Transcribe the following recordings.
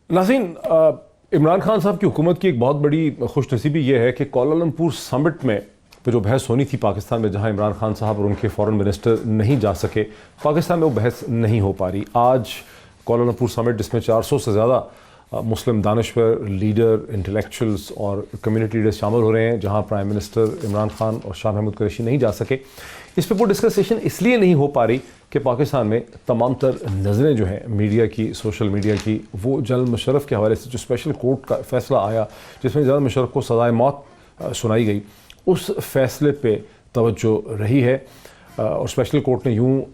नाज़रीन, इमरान खान साहब की हुकूमत की एक बहुत बड़ी खुशनसीबी ये है कि कोलालमपुर समिट में तो जो बहस होनी थी पाकिस्तान में, जहां इमरान खान साहब और उनके फॉरेन मिनिस्टर नहीं जा सके, पाकिस्तान में वो बहस नहीं हो पा रही। आज कोलालमपुर समिट, जिसमें 400 से ज़्यादा मुस्लिम दानश्वर, लीडर, इंटेलेक्चुअल्स और कम्युनिटी लीडर्स शामिल हो रहे हैं, जहां प्राइम मिनिस्टर इमरान खान और शाह महमूद कुरैशी नहीं जा सके। इस पर वो डिस्कसेशन इसलिए नहीं हो पा रही कि पाकिस्तान में तमाम तर नज़रें जो हैं मीडिया की, सोशल मीडिया की, वो जनरल मुशर्रफ के हवाले से जो स्पेशल कोर्ट का फ़ैसला आया जिसमें जनरल मुशर्रफ को सज़ाए मौत सुनाई गई, उस फैसले पे तवज्जो रही है। और स्पेशल कोर्ट ने यूँ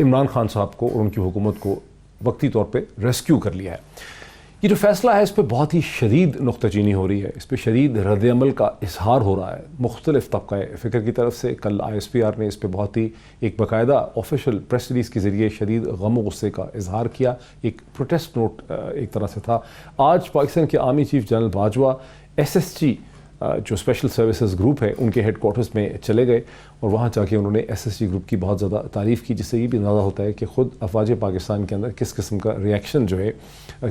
इमरान खान साहब को और उनकी हुकूमत को वक्ती तौर पे रेस्क्यू कर लिया है। ये जो फ़ैसला है, इस पर बहुत ही शदीद नुक्ताचीनी हो रही है, इस पर शदीद रद्द-ए-अमल का इजहार हो रहा है मुख्तलिफ़ तबक़ाए फ़िक्र की तरफ से। कल ISPR ने इस पर बहुत ही एक बाकायदा ऑफिशियल प्रेस रिलीज़ के ज़रिए शदीद गम व गुस्से का इजहार किया। एक प्रोटेस्ट नोट एक तरह से था। आज पाकिस्तान के army chief general Bajwa SSG जो स्पेशल सर्विसेज ग्रुप है, उनके हेडक्वार्टर्स में चले गए और वहाँ जाके उन्होंने SSG ग्रुप की बहुत ज़्यादा तारीफ़ की, जिससे ये भी अंदाज़ा होता है कि ख़ुद अफवाज पाकिस्तान के अंदर किस किस्म का रिएक्शन जो है,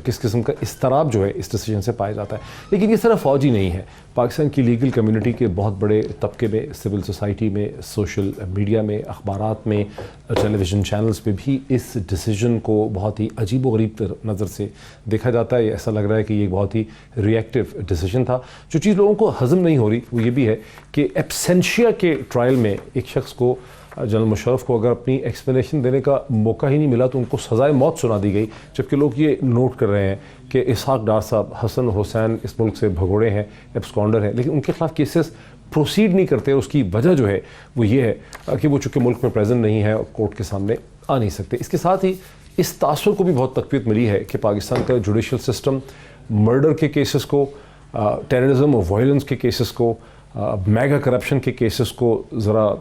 किस किस्म का इस्तराब जो है इस डिसीजन से पाया जाता है। लेकिन ये सिर्फ फ़ौजी नहीं है, पाकिस्तान की लीगल कम्यूनिटी के बहुत बड़े तबके में, सिविल सोसाइटी में, सोशल मीडिया में, अखबारात में, टेलीविज़न चैनल्स पे भी इस डिसीजन को बहुत ही अजीब व गरीब नज़र से देखा जाता है। ऐसा लग रहा है कि ये बहुत ही रिएक्टिव डिसीजन था। जो चीज़ लोगों को हज़म नहीं हो रही वो ये भी है कि एब्सेंशिया के ट्रायल में एक शख्स को, जनरल मुशर्रफ को, अगर अपनी एक्सप्लेनेशन देने का मौका ही नहीं मिला तो उनको सज़ाए मौत सुना दी गई। जबकि लोग ये नोट कर रहे हैं कि इसहाक डार साहब, हसन हुसैन इस मुल्क से भगोड़े हैं, एब्सकॉन्डर हैं, लेकिन उनके खिलाफ केसेस प्रोसीड नहीं करते। उसकी वजह जो है वो ये है कि वो चूँकि मुल्क में प्रेजेंट नहीं है और कोर्ट के सामने आ नहीं सकते। इसके साथ ही इस तासुर को भी बहुत तक़वीत मिली है कि पाकिस्तान का जुडिशल सिस्टम मर्डर के केसेस को, टेररिज्म और वायलेंस के केसेस को, मेगा करप्शन के केसेस को ज़रा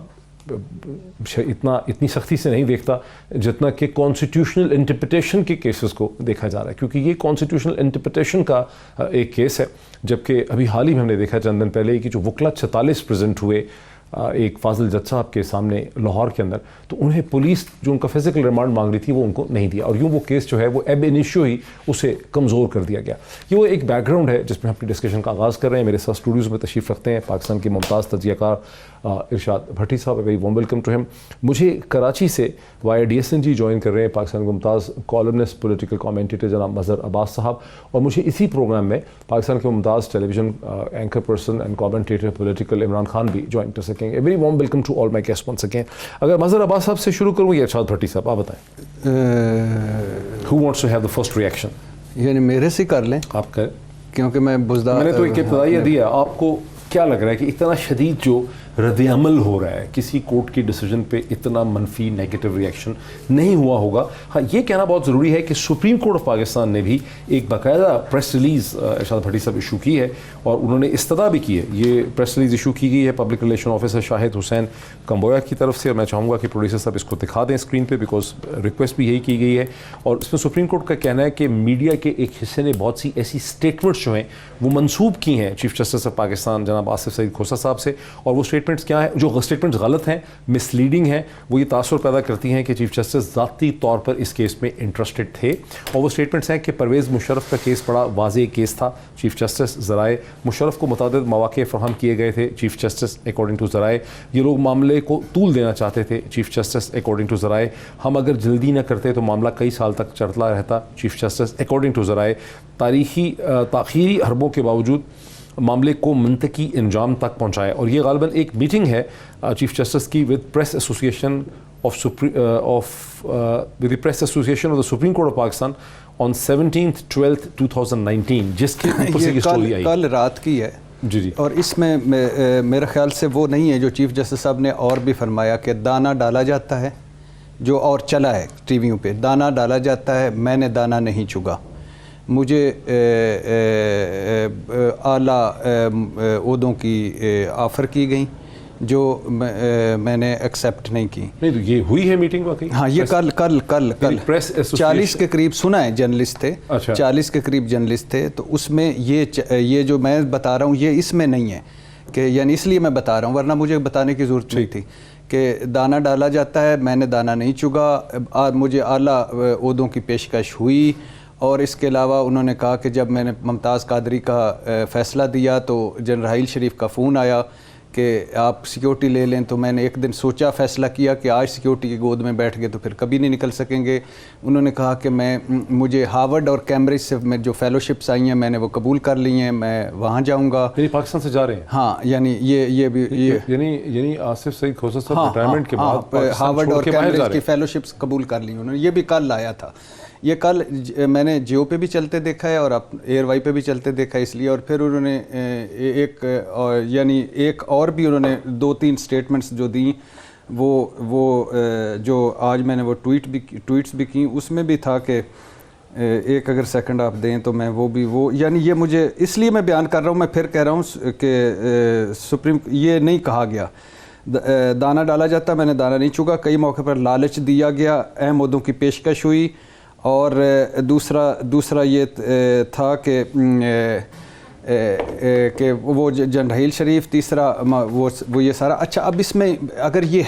इतनी सख्ती से नहीं देखता जितना कि कॉन्स्टिट्यूशनल इंटरप्रिटेशन के केसेस को देखा जा रहा है। क्योंकि ये कॉन्स्टिट्यूशनल इंटरप्रिटेशन का एक केस है, जबकि अभी हाल ही में हमने देखा चंद दिन पहले कि जो वकला 46 प्रेजेंट हुए एक फाजिल जज साहब के सामने लाहौर के अंदर, तो उन्हें पुलिस जो उनका फिजिकल रिमांड मांग रही थी वो उनको नहीं दिया और यूँ वो केस जो है वो एब इनिशियो ही उसे कमज़ोर कर दिया गया। ये वो एक बैकग्राउंड है जिसमें अपनी डिस्कशन का आगाज़ कर रहे हैं। मेरे साथ स्टूडियोज़ में तशरीफ़ रखते हैं पाकिस्तान के मुमताज़ तजियाकार इरशाद भट्टी साहब। Very warm welcome to him. मुझे कराची से वाया DSNG ज्वाइन कर रहे हैं पाकिस्तान के मुमताज़ कॉलमनिस्ट, पॉलिटिकल कमेंटेटर जनाब मज़हर अब्बास साहब, और मुझे इसी प्रोग्राम में पाकिस्तान के मुमताज़ television anchor person and commentator political Imran Khan भी ज्वाइन कर सकेंगे। Very warm welcome to all my guest once again. अगर मज़हर अब्बास साहब से शुरू करूँ या इरशाद भट्टी साहब, आप बताएं who wants to have the first reaction? यानी मेरे से कर लें आप करें, क्योंकि मैं बुज़दार। मैंने तो एक इब्तदाइया दिया। आपको क्या लग रहा है कि इतना शदीद जो रद्द-ए-अमल हो रहा है, किसी कोर्ट की डिसीजन पे इतना मनफी नेगेटिव रिएक्शन नहीं हुआ होगा? हाँ, ये कहना बहुत ज़रूरी है कि सुप्रीम कोर्ट ऑफ पाकिस्तान ने भी एक बाकायदा प्रेस रिलीज़ इरशाद भट्टी साहब इशू की है और उन्होंने इस्तदा भी की है। ये प्रेस रिलीज़ इशू की गई है public relation officer Shahid Hussain Kamboya की तरफ से, और मैं चाहूँगा कि प्रोड्यूसर साहब इसको दिखा दें स्क्रीन पर, बिकॉज रिक्वेस्ट भी यही की गई है। और इसमें सुप्रीम कोर्ट का कहना है कि मीडिया के एक हिस्से ने बहुत सी ऐसी स्टेटमेंट्स जो हैं वो मनसूब की हैं चीफ जस्टिस ऑफ पाकिस्तान जनाब आसिफ सईद खोसा साहब से, और वो स्टेटमेंट्स क्या है, जो स्टेटमेंट्स गलत हैं, मिसलीडिंग हैं, वो ये तासुर पैदा करती हैं कि चीफ जस्टिस ज़ाती तौर पर इस केस में इंटरेस्टेड थे। और वो स्टेटमेंट्स हैं कि परवेज़ मुशर्रफ का केस बड़ा वाज़ेह केस था, चीफ जस्टिस ज़राए मुशर्रफ को मुतादिद मौक़े फ़राहम किए गए थे, चीफ जस्टिस अकॉर्डिंग टू ज़राए ये लोग मामले को तूल देना चाहते थे, चीफ जस्टिस अकॉर्डिंग टू ज़राए हम अगर जल्दी ना करते तो मामला कई साल तक चलता रहता, चीफ जस्टिस अकॉर्डिंग टू ज़राए तारीख़ी ताख़ीरी हरबों के बावजूद मामले को मंतकी इंजाम तक पहुँचाया। और ये गालिबन एक मीटिंग है चीफ जस्टिस की with press association of the press association of the supreme court of Pakistan on 17/12/2019, जिसके ऊपर से स्टोरी आई कल रात की है। जी। और इसमें मेरे ख्याल से वो नहीं है जो चीफ जस्टिस साहब ने और भी फरमाया कि दाना डाला जाता है जो और चला है टीवियों पे, दाना डाला जाता है, मैंने दाना नहीं चुगा, मुझे आला ओहदों की ऑफ़र की गई जो मैंने एक्सेप्ट नहीं की। नहीं तो ये हुई है मीटिंग वाकई? हाँ, ये कल प्रेस 40 के करीब सुना है जर्नलिस्ट थे। अच्छा। 40 के करीब जर्नलिस्ट थे, तो उसमें ये जो मैं बता रहा हूँ ये इसमें नहीं है कि, यानी इसलिए मैं बता रहा हूँ, वरना मुझे बताने की ज़रूरत नहीं थी कि दाना डाला जाता है, मैंने दाना नहीं चुगा, मुझे आला ओहदों की पेशकश हुई और इसके अलावा उन्होंने कहा कि जब मैंने मुमताज़ कादरी का फ़ैसला दिया तो जनरल राहील शरीफ का फ़ोन आया कि आप सिक्योरिटी ले लें, तो मैंने एक दिन सोचा, फ़ैसला किया कि आज सिक्योरिटी की गोद में बैठ गए तो फिर कभी नहीं निकल सकेंगे। उन्होंने कहा कि मुझे हार्वर्ड और कैम्ब्रिज से में जो फ़ेलोशिप्स आई हैं मैंने वो कबूल कर ली हैं, मैं वहाँ जाऊँगा। यानी पाकिस्तान से जा रहे हैं? हाँ, यानी ये भी यानी आसिफ सईद खोसा साहब रिटायरमेंट के बाद हार्वर्ड और कैम्ब्रिज की फ़ेलोशिप्स कबूल कर ली उन्होंने। ये भी कल आया था, ये कल मैंने जियो पे भी चलते देखा है और एयरवाई पे भी चलते देखा है, इसलिए। और फिर उन्होंने एक और भी उन्होंने 2-3 स्टेटमेंट्स जो दी, वो जो आज मैंने वो ट्वीट्स भी की, उसमें भी था कि एक अगर सेकंड आप दें तो मैं वो यानी ये मुझे इसलिए मैं बयान कर रहा हूँ, मैं फिर कह रहा हूँ कि सुप्रीम ये नहीं कहा गया दाना डाला जाता, मैंने दाना नहीं चुका। कई मौके पर लालच दिया गया, अहम ओहदों की पेशकश हुई, और दूसरा ये था कि वो जनरल राहील शरीफ, तीसरा वो ये सारा। अच्छा, अब इसमें अगर ये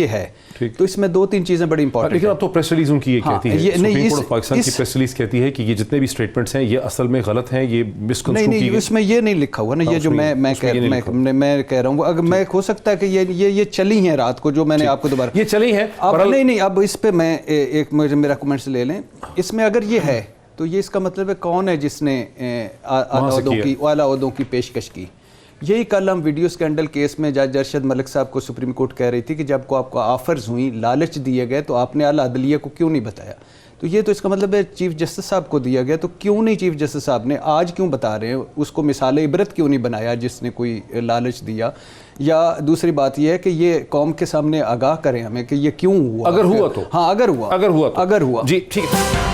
है तो इसमें 2-3 चीज़ें बड़ी इंपॉर्टेंट। लेकिन अब तो प्रेस रिलीज उनकी ये कहती है, सुप्रीम कोर्ट ऑफ पाकिस्तान की प्रेस रिलीज कहती है कि ये जितने भी स्टेटमेंट्स हैं ये असल में गलत हैं, ये मिसकंस्ट्रू की गई। इसमें ये नहीं लिखा हुआ ना, ये जो मैं कह रहा हूँ। अगर मैं हो सकता है कि ये चली हैं रात को, जो मैंने आपको दोबारा ये चली हैं। अब नहीं, अब इस पे मैं एक मेरा कमेंट्स ले लें। इसमें अगर ये है तो ये इसका मतलब है कौन है जिसने आला ओहदों की पेशकश की। यही कल हम वीडियो स्कैंडल केस में जज अरशद मलिक साहब को सुप्रीम कोर्ट कह रही थी कि जब को आपको ऑफर्स हुई, लालच दिए गए, तो आपने आला अदलिया को क्यों नहीं बताया। तो ये तो इसका मतलब है चीफ जस्टिस साहब को दिया गया, तो क्यों नहीं चीफ जस्टिस साहब ने आज क्यों बता रहे हैं, उसको मिसाल इबरत क्यों नहीं बनाया जिसने कोई लालच दिया। या दूसरी बात यह है कि ये कौम के सामने आगाह करें हमें कि ये क्यों हुआ, अगर हुआ तो। हाँ, अगर हुआ जी, ठीक है।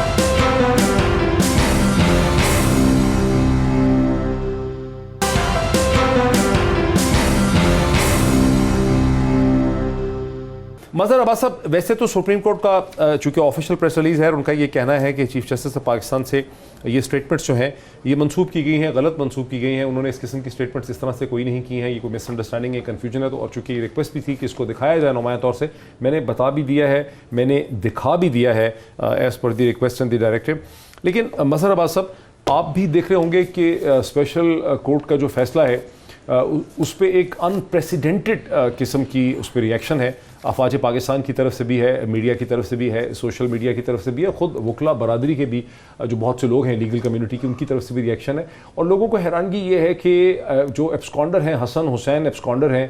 मज़हर अब्बास साहब, वैसे तो सुप्रीम कोर्ट का चूँकि ऑफिशियल प्रेस रिलीज़ है, उनका ये कहना है कि चीफ जस्टिस ऑफ पाकिस्तान से ये स्टेटमेंट्स जो हैं ये मंसूब की गई हैं, गलत मंसूब की गई हैं। उन्होंने इस किस्म की स्टेटमेंट्स इस तरह से कोई नहीं की हैं, ये कोई मिसअंडरस्टैंडिंग है, कन्फ्यूजन है। तो और चूँकि रिक्वेस्ट भी थी कि इसको दिखाया जाए नुमाया तौर से, मैंने बता भी दिया है, मैंने दिखा भी दिया है as per the request and the directive. लेकिन मज़हर अब्बास साहब, आप भी देख रहे होंगे कि स्पेशल कोर्ट का जो फैसला है उस पर एक अनप्रेसिडेंटेड किस्म की उस पर रिएक्शन है। अफवाज पाकिस्तान की तरफ से भी है, मीडिया की तरफ से भी है, सोशल मीडिया की तरफ से भी है, ख़ुद वकला बरादरी के भी जो बहुत से लोग हैं लीगल कम्युनिटी की, उनकी तरफ से भी रिएक्शन है। और लोगों को हैरानगी ये है कि जो एब्सकॉन्डर हैं, हसन हुसैन एब्सकॉन्डर हैं,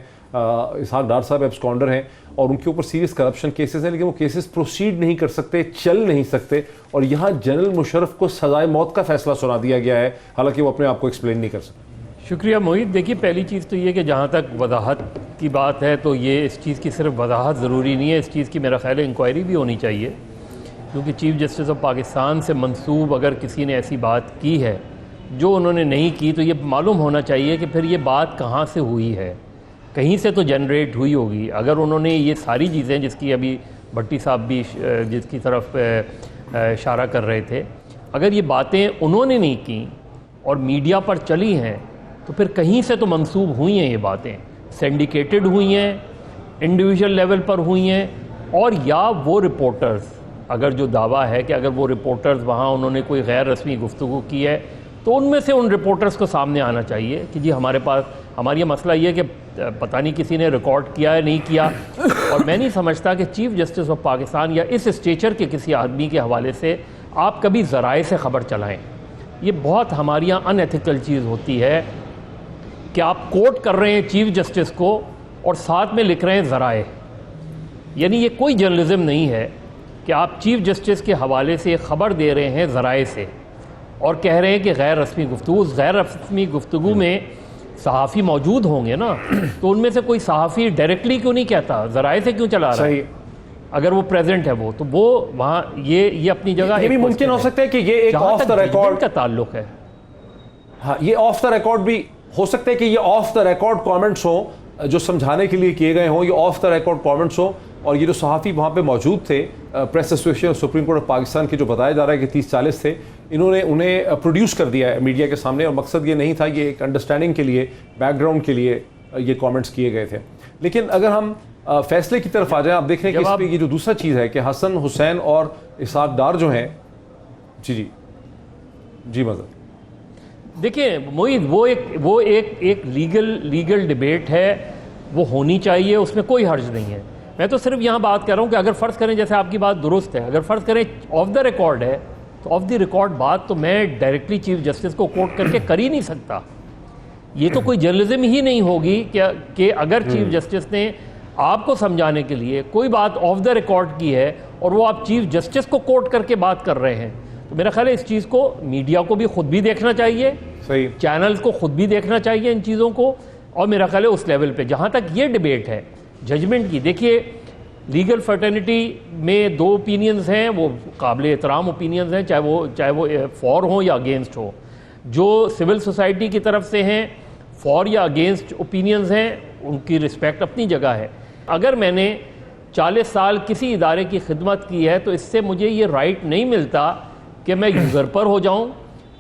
इसहाक डार साहब एब्सकॉन्डर हैं, और उनके ऊपर सीरियस करप्शन केसेस हैं, लेकिन वो केसेस प्रोसीड नहीं कर सकते, चल नहीं सकते। और यहाँ जनरल मुशर्रफ को सजाए मौत का फैसला सुना दिया गया है, हालांकि वो अपने आप को एक्सप्लेन नहीं कर सकते। शुक्रिया मोहित। देखिए, पहली चीज़ तो ये कि जहाँ तक वजाहत की बात है तो ये इस चीज़ की सिर्फ वजाहत ज़रूरी नहीं है, इस चीज़ की मेरा ख्याल है इंक्वायरी भी होनी चाहिए। क्योंकि चीफ़ जस्टिस ऑफ पाकिस्तान से मंसूब अगर किसी ने ऐसी बात की है जो उन्होंने नहीं की, तो ये मालूम होना चाहिए कि फिर ये बात कहाँ से हुई है, कहीं से तो जनरेट हुई होगी। अगर उन्होंने ये सारी चीज़ें जिसकी अभी भट्टी साहब भी जिसकी तरफ इशारा कर रहे थे, अगर ये बातें उन्होंने नहीं की और मीडिया पर चली हैं, तो फिर कहीं से तो मंसूब हुई हैं ये बातें, सिंडिकेटेड हुई हैं, इंडिविजुअल लेवल पर हुई हैं। और या वो रिपोर्टर्स, अगर जो दावा है कि अगर वो रिपोर्टर्स वहाँ उन्होंने कोई गैर रस्मी गुफ्तगू की है, तो उनमें से उन रिपोर्टर्स को सामने आना चाहिए कि जी हमारे पास हमारी मसला ये कि पता नहीं किसी ने रिकॉर्ड किया है नहीं किया। और मैं नहीं समझता कि चीफ जस्टिस ऑफ पाकिस्तान या इस स्टेचर के किसी आदमी के हवाले से आप कभी ज़राए से ख़बर चलाएँ। ये बहुत हमारे यहाँ अनएथिकल चीज़ होती है कि आप कोट कर रहे हैं चीफ जस्टिस को और साथ में लिख रहे हैं ज़राए। यानी ये कोई जर्नलिज़म नहीं है कि आप चीफ जस्टिस के हवाले से ख़बर दे रहे हैं ज़राए से और कह रहे हैं कि गैर रस्मी गुफ्तगू। गैर रस्मी गुफ्तगू में सहाफ़ी मौजूद होंगे ना, तो उनमें से कोई सहाफ़ी डायरेक्टली क्यों नहीं कहता, ज़राए से क्यों चला रहा है? अगर वो प्रेजेंट है वो, तो वो वहाँ ये अपनी जगह। ये भी मुमकिन हो सकता है कि ये एक ऑफ द रिकॉर्ड का ताल्लुक है। हाँ, ये ऑफ द रिकॉर्ड भी हो सकता है कि ये ऑफ द रिकॉर्ड कमेंट्स हों जो समझाने के लिए किए गए हों, ये ऑफ द रिकॉर्ड कमेंट्स हों। और ये जो सहाफ़ी वहाँ पे मौजूद थे, press association supreme court of Pakistan के जो बताया जा रहा है कि 30-40 थे, इन्होंने उन्हें प्रोड्यूस कर दिया है मीडिया के सामने। और मकसद ये नहीं था, ये एक अंडरस्टैंडिंग के लिए, बैकग्राउंड के लिए ये कमेंट्स किए गए थे। लेकिन अगर हम फैसले की तरफ आ जाएं, आप देख रहे हैं कि इस पर ये जो दूसरा चीज़ है कि हसन हुसैन और इसहाक डार जो हैं, जी जी जी मज़र, देखिए मोईद, वो एक लीगल डिबेट है, वो होनी चाहिए, उसमें कोई हर्ज नहीं है। मैं तो सिर्फ यहाँ बात कर रहा हूँ कि अगर फ़र्ज़ करें, जैसे आपकी बात दुरुस्त है, अगर फ़र्ज़ करें ऑफ द रिकॉर्ड है, तो ऑफ द रिकॉर्ड बात तो मैं डायरेक्टली चीफ जस्टिस को कोट करके कर ही नहीं सकता। ये तो कोई जर्नलिज्म ही नहीं होगी कि अगर चीफ जस्टिस ने आपको समझाने के लिए कोई बात ऑफ द रिकॉर्ड की है और वो आप चीफ जस्टिस को कोट करके बात कर रहे हैं, तो मेरा ख्याल है इस चीज़ को मीडिया को भी खुद भी देखना चाहिए, सही, चैनल्स को खुद भी देखना चाहिए इन चीज़ों को। और मेरा ख्याल है उस लेवल पे जहाँ तक ये डिबेट है जजमेंट की, देखिए लीगल फर्टर्निटी में दो ओपिनियंस हैं, वो काबिल एहतराम ओपिनियंस हैं, चाहे वो फॉर हो या अगेंस्ट हो। जो सिविल सोसाइटी की तरफ से हैं, फॉर या अगेंस्ट ओपिनियंस हैं, उनकी रिस्पेक्ट अपनी जगह है। अगर मैंने 40 साल किसी इदारे की खिदमत की है तो इससे मुझे ये राइट नहीं मिलता कि मैं यूज़र पर हो जाऊं,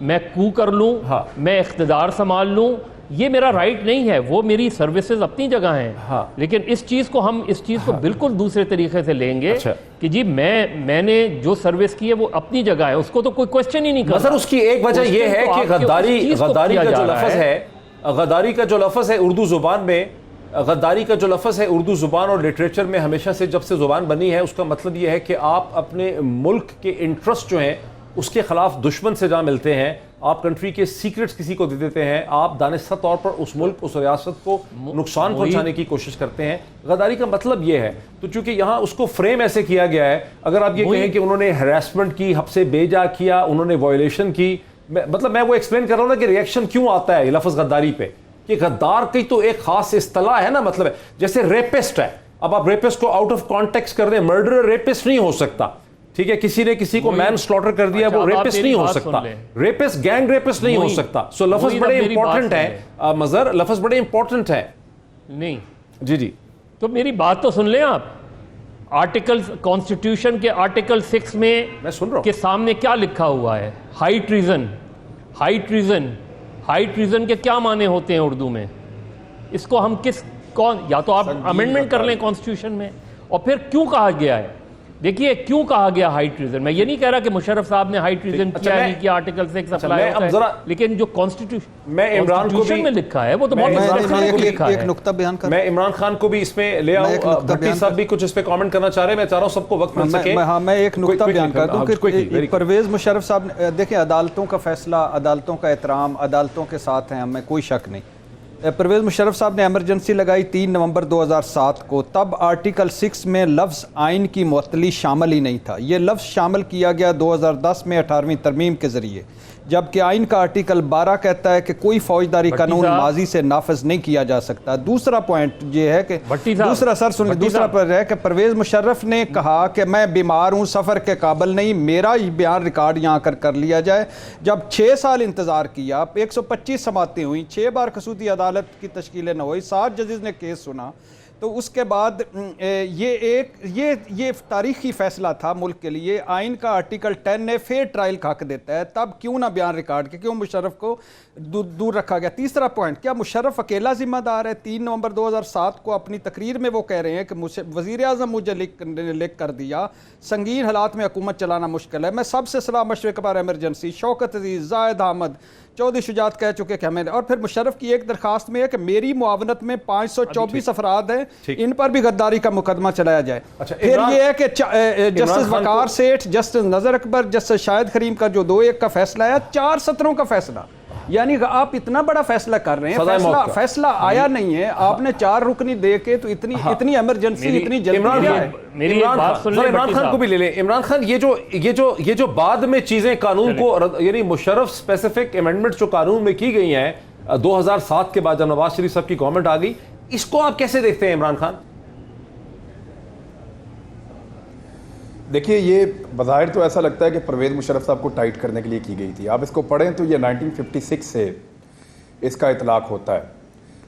मैं कू कर लूं, हाँ। मैं इख्तिदार संभाल लूं, ये मेरा राइट नहीं है। वो मेरी सर्विसेज अपनी जगह हैं, हाँ। लेकिन इस चीज़ को हम इस चीज़ को बिल्कुल दूसरे तरीके से लेंगे। अच्छा। कि जी मैंने जो सर्विस की है वो अपनी जगह है, उसको तो कोई क्वेश्चन ही नहीं करता। मज़र उसकी एक वजह यह है कि गद्दारी का जो लफ्ज़ है, गद्दारी का जो लफ्ज़ है उर्दू ज़ुबान में, गद्दारी का जो लफ्ज़ है उर्दू ज़ुबान और लिटरेचर में हमेशा से जब से ज़ुबान बनी है, उसका मतलब यह है कि आप अपने मुल्क के इंटरेस्ट जो हैं उसके ख़िलाफ़ दुश्मन से जा मिलते हैं, आप कंट्री के सीक्रेट्स किसी को दे देते हैं, आप दानिस्ता तौर पर उस मुल्क, उस रियासत को नुकसान पहुंचाने की कोशिश करते हैं। गद्दारी का मतलब ये है। तो चूंकि यहाँ उसको फ्रेम ऐसे किया गया है, अगर आप ये कहें कि उन्होंने हरासमेंट की, हब्से बेजा किया, उन्होंने वायलेशन की, मतलब मैं वो एक्सप्लेन कर रहा हूँ ना कि रिएक्शन क्यों आता है लफ्ज़ गद्दारी पे, कि गद्दार की तो एक खास इस्तिलाह है ना, मतलब है जैसे रेपिस्ट है, अब आप रेपिस्ट को आउट ऑफ कॉन्टेक्स्ट कर दें, मर्डरर रेपिस्ट नहीं हो सकता, ठीक है, किसी ने किसी को मैन स्लॉटर कर दिया, वो रेपिस्ट नहीं हो सकता, रेपिस्ट गैंग रेपिस्ट नहीं हो सकता। सो लफ्ज बड़े इंपॉर्टेंट है मज़र, लफ्ज बड़े इंपॉर्टेंट है। नहीं जी जी, तो मेरी बात तो सुन लें आप। आर्टिकल कॉन्स्टिट्यूशन के आर्टिकल 6 में मैं सुन रहा हूं के सामने क्या लिखा हुआ है, high treason. High treason, high treason के क्या माने होते हैं उर्दू में? इसको हम या तो आप अमेंडमेंट कर लें कॉन्स्टिट्यूशन में, और फिर क्यों कहा गया है। देखिए क्यों कहा गया हाई ट्रीजन। मैं ये नहीं कह रहा कि मुशर्रफ साहब ने हाई ट्रीजन किया नहीं किया, आर्टिकल 6 अप्लाई होता है, लेकिन जो कॉन्स्टिट्यूशन मैं इमरान को भी में लिखा है वो तो बहुत एक नुक्ता बयान कर, मैं इमरान खान को भी इसमें ले आऊं, भट्टी साहब भी कुछ इस पे कमेंट करना चाह रहे हैं, मैं चाह रहा हूं सबको वक्त मिल सके। हाँ, मैं एक नुक्ता बयान कर दूं कि परवेज मुशर्रफ साहब, देखिए अदालतों का फैसला, अदालतों का एहतराम, अदालतों के साथ हैं, हमें कोई शक नहीं। परवेज़ मुशर्रफ साहब ने एमरजेंसी लगाई 3 नवंबर 2007 को, तब आर्टिकल 6 में लफ्ज़ आइन की मुअत्तली शामिल ही नहीं था। ये लफ्ज़ शामिल किया गया 2010 में 18वीं तरमीम के ज़रिए, जबकि आइन का आर्टिकल 12 कहता है कि कोई फौजदारी कानून माजी से नाफिज नहीं किया जा सकता। दूसरा पॉइंट ये है कि दूसरा पर है कि परवेज़ मुशर्रफ ने कहा कि मैं बीमार हूँ, सफ़र के काबिल नहीं, मेरा बयान रिकॉर्ड यहाँ कर लिया जाए। जब 6 साल इंतज़ार किया, 125 समातें हुई, 6 बार कसूदी अदालत की तश्कीलें न हुई, 7 जजेस ने केस सुना, तो उसके बाद ये तारीखी फैसला था मुल्क के लिए। आइन का आर्टिकल 10 ने फेयर ट्रायल का हक देता है, तब क्यों ना बयान रिकॉर्ड के, क्यों मुशर्रफ को दूर रखा गया। तीसरा पॉइंट, क्या मुशर्रफ अकेला जिम्मेदार है? 3 नवंबर 2007 को अपनी तकरीर में वो कह रहे हैं कि वज़ीर आज़म मुझे लिख कर दिया, संगीन हालात में हुकूमत चलाना मुश्किल है, मैं सबसे सलाह मशवरे के बाद इमरजेंसी, शौकत अजीज़, जायद अहमद, चौधरी शुजात कह चुके कि हमें। और फिर मुशर्रफ की एक दरखास्त में है कि मेरी मुआवनत में 524 अफराद हैं, इन पर भी गद्दारी का मुकदमा चलाया जाए। अच्छा, फिर ये है कि जस्टिस वकार सेठ, जस्टिस नजर अकबर, जस्टिस शाहिद करीम का जो 2-1 का फैसला है, 4 सत्रों का फैसला, यानी आप इतना बड़ा फैसला कर रहे हैं, फैसला आया नहीं है, आपने 4 रुकनी दे के, तो इतनी इमरजेंसी, इतनी जल्दी। इमरान खान को भी ले लें। इमरान खान, ये जो बाद में चीजें कानून को, यानी मुशर्रफ स्पेसिफिक अमेंडमेंट जो कानून में की गई हैं 2007 के बाद जब नवाज शरीफ साहब की गवर्नमेंट आ गई, इसको आप कैसे देखते हैं इमरान खान? देखिए, ये बज़ाहिर तो ऐसा लगता है कि परवेज़ मुशर्रफ साहब को टाइट करने के लिए की गई थी। आप इसको पढ़ें तो ये 1956 से इसका इतलाक़ होता है,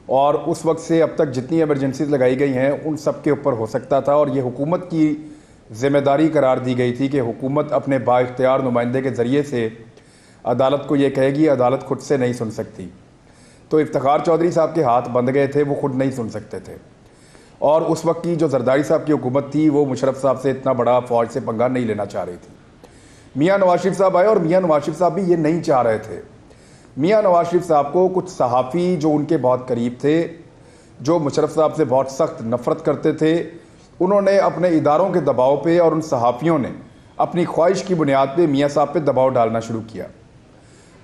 और उस वक्त से अब तक जितनी एमरजेंसीज लगाई गई हैं उन सब के ऊपर हो सकता था, और ये हुकूमत की ज़िम्मेदारी करार दी गई थी कि हुकूमत अपने बाइख्तियार नुमाइंदे के ज़रिए से अदालत को ये कहेगी, अदालत खुद से नहीं सुन सकती। तो इफ्तिखार चौधरी साहब के हाथ बंध गए थे, वो खुद नहीं सुन सकते थे, और उस वक्त की जो जरदारी साहब की हुकूमत थी वो मुशर्रफ साहब से इतना बड़ा फ़ौज से पंगा नहीं लेना चाह रही थी। मियां नवाज शरीफ साहब आए और मियां नवाज शरीफ साहब भी ये नहीं चाह रहे थे। मियां नवाज शरीफ साहब को कुछ सहाफ़ी जो उनके बहुत करीब थे, जो मुशर्रफ साहब से बहुत सख्त नफ़रत करते थे, उन्होंने अपने इदारों के दबाव पे और उन सहाफ़ियों ने अपनी ख्वाहिश की बुनियाद पे मियां साहब पे दबाव डालना शुरू किया।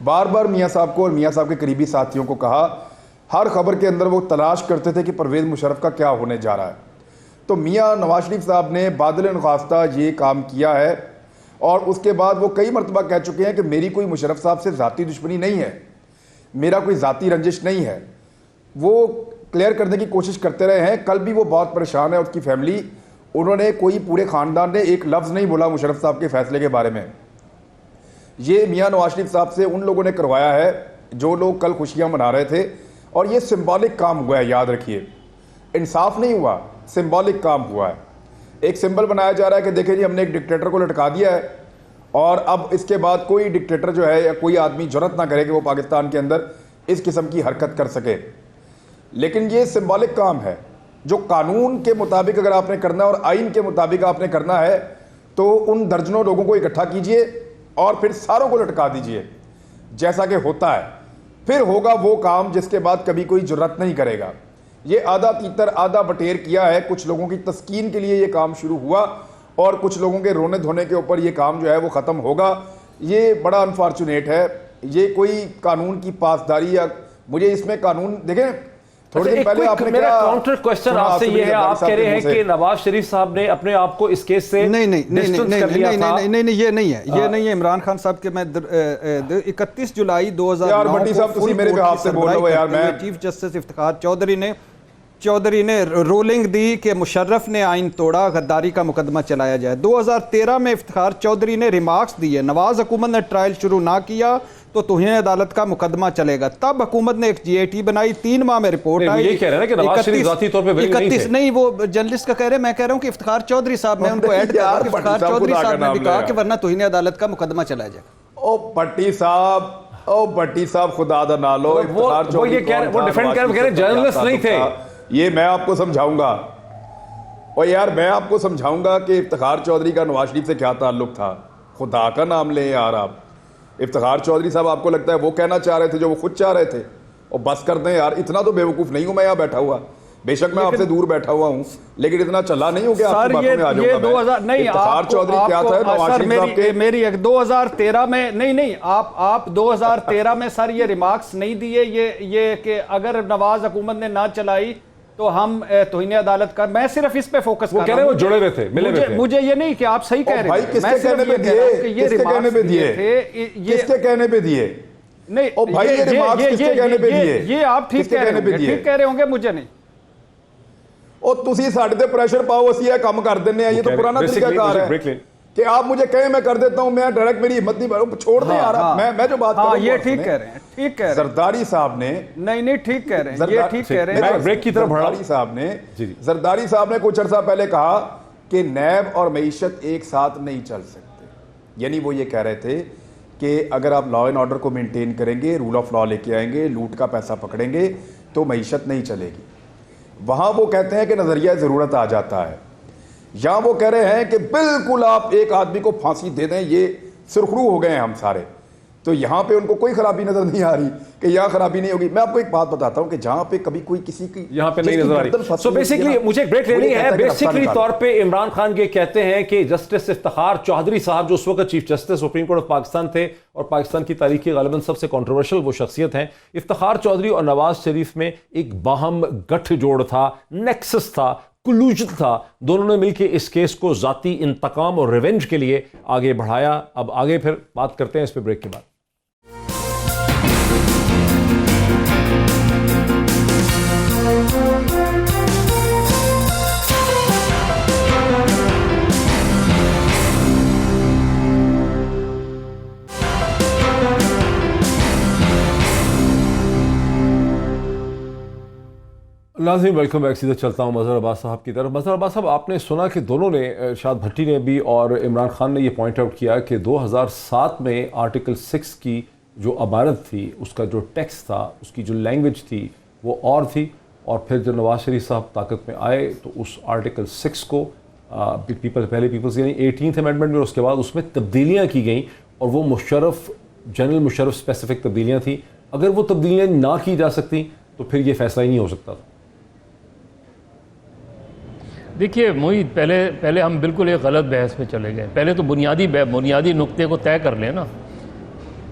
बार बार मियां साहब को और मियां साहब के करीबी साथियों को कहा, हर खबर के अंदर वो तलाश करते थे कि परवेज़ मुशर्रफ का क्या होने जा रहा है। तो मियां नवाज शरीफ साहब ने बादल नखास्ता ये काम किया है और उसके बाद वो कई मरतबा कह चुके हैं कि मेरी कोई मुशर्रफ साहब से ज़ाती दुश्मनी नहीं है, मेरा कोई ज़ाती रंजिश नहीं है। वो क्लियर करने की कोशिश करते रहे हैं। कल भी वो बहुत परेशान है, उसकी फैमिली, उन्होंने कोई पूरे ख़ानदान ने एक लफ्ज़ नहीं बोला मुशर्रफ साहब के फ़ैसले के बारे में। ये मियां नवाज शरीफ साहब से उन लोगों ने करवाया है जो लोग कल खुशियाँ मना रहे थे, और ये सिंबॉलिक काम हुआ है, याद रखिए, इंसाफ नहीं हुआ, सिंबॉलिक काम हुआ है। एक सिंबल बनाया जा रहा है कि देखिए जी हमने एक डिक्टेटर को लटका दिया है और अब इसके बाद कोई डिक्टेटर जो है या कोई आदमी जुर्रत ना करे कि वो पाकिस्तान के अंदर इस किस्म की हरकत कर सके। लेकिन ये सिंबॉलिक काम है। जो कानून के मुताबिक अगर आपने करना है और आइन के मुताबिक आपने करना है तो उन दर्जनों लोगों को इकट्ठा कीजिए और फिर सारों को लटका दीजिए जैसा कि होता है। फिर होगा वो काम जिसके बाद कभी कोई जुर्रत नहीं करेगा। ये आधा तीतर आधा बटेर किया है, कुछ लोगों की तस्कीन के लिए ये काम शुरू हुआ और कुछ लोगों के रोने धोने के ऊपर ये काम जो है वो ख़त्म होगा। ये बड़ा अनफॉर्चुनेट है। ये कोई कानून की पासदारी या मुझे इसमें कानून देखें थोड़ी देर पहले आपने मेरा काउंटर क्वेश्चन आपसे ये है, आप कह रहे हैं कि नवाज शरीफ साहब ने अपने आप को इस केस से नहीं, ये नहीं है, ये नहीं है। इमरान खान साहब के मैं 31 जुलाई 2009 चीफ जस्टिस इफ्तिखार चौधरी ने रूलिंग दी कि मुशर्रफ ने आइन तोड़ा, गद्दारी का मुकदमा चलाया जाए। 2013 में इफ्तिखार चौधरी ने रिमार्क्स दिए, नवाज हुकूमत ने ट्रायल शुरू ना किया तो तौहीन अदालत का मुकदमा चलेगा। तब हुकूमत ने एक GAT बनाई, 3 माह में रिपोर्ट आई। ये कह रहे हैं कि नवाज शरीफ ज़ाती तौर पे विलिंग नहीं थे। नहीं, वो जर्नलिस्ट का कह रहे हैं, मैं कह रहा हूं कि इफ्तिखार चौधरी साहब ने उनको ऐड किया। इफ्तिखार चौधरी साहब ने भी कहा कि वरना तौहीन अदालत का मुकदमा चलाया जाएगा। ओ भट्टी साहब खुदा दा ना लो, वो ये कह रहे, वो डिफेंड कर रहे हैं जर्नलिस्ट नहीं थे। ये मैं आपको समझाऊंगा, और यार मैं आपको समझाऊंगा कि इफ्तिखार चौधरी का नवाज शरीफ से क्या ताल्लुक था। खुदा का नाम लें यार आप। इफ्तिखार चौधरी साहब आपको लगता है वो कहना चाह रहे थे जो वो खुद चाह रहे थे? और बस कर दें यार, इतना तो बेवकूफ़ नहीं हूं मैं यहाँ बैठा हुआ। बेशक मैं आपसे दूर बैठा हुआ हूं, लेकिन इतना चला नहीं हो गया आपकी बातों में आ जाऊंगा मैं। इफ्तिखार चौधरी क्या था नवाज शरीफ साहब के? मेरी 2013 में नहीं आप 2013 में सर ये रिमार्क्स नहीं दिए ये कि अगर नवाज हुकूमत ने ना चलाई तो हम तौहीन अदालत का, मैं सिर्फ इस पे फोकस कर रहा हूं। वो जुड़े हुए थे, मिले हुए थे। मुझे ये नहीं कि आप सही कह रहे हैं। मैं सिर्फ ये कह रहा हूं कि ये रिमार्क्स किसके कहने पे दिए? नहीं, ओ भाई ये रिमार्क्स किसके कहने पे दिए? ये आप ठीक कह रहे होंगे, मुझे नहीं। ਉਹ ਤੁਸੀਂ ਸਾਡੇ ਤੇ ਪ੍ਰੈਸ਼ਰ ਪਾਓ, ਅਸੀਂ ਇਹ ਕੰਮ ਕਰ ਦਿੰਨੇ ਆ। ये तो पुराना तरीकाकार है कि आप मुझे कहें मैं कर देता हूं, मैं डायरेक्ट, मेरी हिम्मत नहीं, छोड़ दें यार। मैं जो बात कर रहा हूं ये ठीक कह रहे हैं, ठीक कह रहे हैं। जरदारी साहब ने नहीं ठीक कह रहे हैं, ये ठीक कह रहे हैं। मैं ब्रेक की तरफ बढ़ा। जरदारी साहब ने कुछ अर्सा पहले कहा कि नैब और मईशत एक साथ नहीं चल सकते। यानी वो ये कह रहे थे कि अगर आप लॉ एंड ऑर्डर को मेंटेन करेंगे, रूल ऑफ लॉ लेके आएंगे, लूट का पैसा पकड़ेंगे तो मईशत नहीं चलेगी। वहां वो कहते हैं कि नजरिया ज़रूरत आ जाता है। यहां वो कह रहे हैं कि बिल्कुल आप एक आदमी को फांसी दे दें, ये सुरखरू हो गए हैं हम सारे। तो यहां पे उनको कोई खराबी नजर नहीं आ रही कि यहां खराबी नहीं होगी। मैं आपको एक बात बताता हूं कि जहां पे कभी कोई किसी की यहां पे नहीं नजर आ रही। सो बेसिकली मुझे एक ब्रेक लेनी है। बेसिकली तौर पे इमरान खान ये कहते हैं कि जस्टिस इफ्तिखार चौधरी साहब जो उस वक्त chief justice supreme court of Pakistan थे और पाकिस्तान की तारीख की गालिबन सबसे कंट्रोवर्शियल वो शख्सियत हैं, इफ्तिखार चौधरी और नवाज शरीफ में एक बाहम गठजोड़ था, नेक्सस था, कुलूजन था। दोनों ने मिलकर इस केस को जाती इंतकाम और रिवेंज के लिए आगे बढ़ाया। अब आगे फिर बात करते हैं इस पर ब्रेक के बाद। नाज़रीन वेलकम बैक। सीधा चलता हूँ मज़हर अब्बास साहब की तरफ। मज़हर अब्बास साहब, आपने सुना कि दोनों ने, इरशाद भट्टी ने भी और इमरान खान ने ये पॉइंट आउट किया कि 2007 में आर्टिकल 6 की जो अबारत थी, उसका जो टेक्स्ट था, उसकी जो लैंग्वेज थी वो और थी, और फिर जब नवाज शरीफ साहब ताकत में आए तो उस आर्टिकल 6 को पहले पीपल्स यानी 18th अमेंडमेंट में, उसके बाद उसमें तब्दीलियाँ की गई और वो मुशर्रफ, जनरल मुशर्रफ स्पेसिफिक तब्दीलियाँ थी। अगर वो तब्दीलियाँ ना की जा सकती तो फिर ये फैसला ही नहीं हो सकता था। देखिए मोहित, पहले हम बिल्कुल एक गलत बहस में चले गए। पहले तो बुनियादी नुक्ते को तय कर लें ना,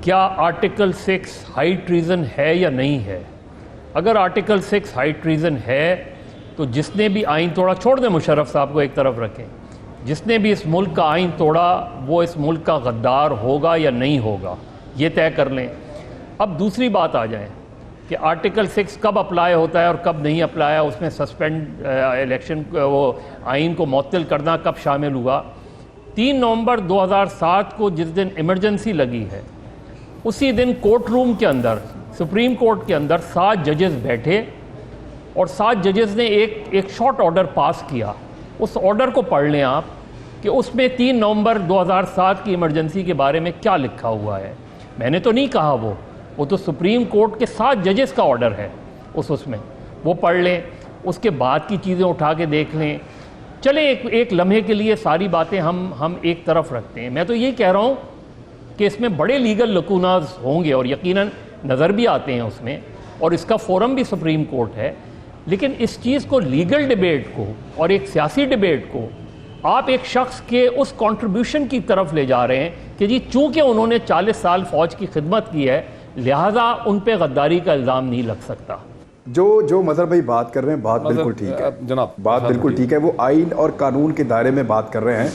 क्या आर्टिकल 6 हाई ट्रीज़न है या नहीं है। अगर आर्टिकल 6 हाई ट्रीज़न है तो जिसने भी आइन तोड़ा, छोड़ दें मुशर्रफ साहब को एक तरफ रखें, जिसने भी इस मुल्क का आइन तोड़ा वो इस मुल्क का गद्दार होगा या नहीं होगा, ये तय कर लें। अब दूसरी बात आ जाए कि आर्टिकल 6 कब अप्लाई होता है और कब नहीं अप्लाई है, उसमें सस्पेंड इलेक्शन वो आइन को मुअत्तल करना कब शामिल हुआ। 3 नवंबर 2007 को जिस दिन इमरजेंसी लगी है, उसी दिन कोर्ट रूम के अंदर, सुप्रीम कोर्ट के अंदर 7 जजेस बैठे और 7 जजेस ने एक शॉर्ट ऑर्डर पास किया। उस ऑर्डर को पढ़ लें आप कि उसमें 3 नवंबर 2007 की इमरजेंसी के बारे में क्या लिखा हुआ है। मैंने तो नहीं कहा, वो तो सुप्रीम कोर्ट के 7 जजेस का ऑर्डर है। उसमें वो पढ़ लें, उसके बाद की चीज़ें उठा के देख लें। चले एक लम्हे के लिए सारी बातें हम एक तरफ रखते हैं। मैं तो ये कह रहा हूँ कि इसमें बड़े लीगल लकूनाज होंगे और यकीनन नज़र भी आते हैं उसमें, और इसका फोरम भी सुप्रीम कोर्ट है। लेकिन इस चीज़ को, लीगल डिबेट को और एक सियासी डिबेट को आप एक शख्स के उस कंट्रीब्यूशन की तरफ ले जा रहे हैं कि जी चूँकि उन्होंने 40 साल फ़ौज की खिदमत की है लिहाजा उन पे गद्दारी का इल्ज़ाम नहीं लग सकता। जो मजहर भाई बात कर रहे हैं, बात बिल्कुल ठीक है जनाब, बात बिल्कुल ठीक है। वो आइन और कानून के दायरे में बात कर रहे हैं।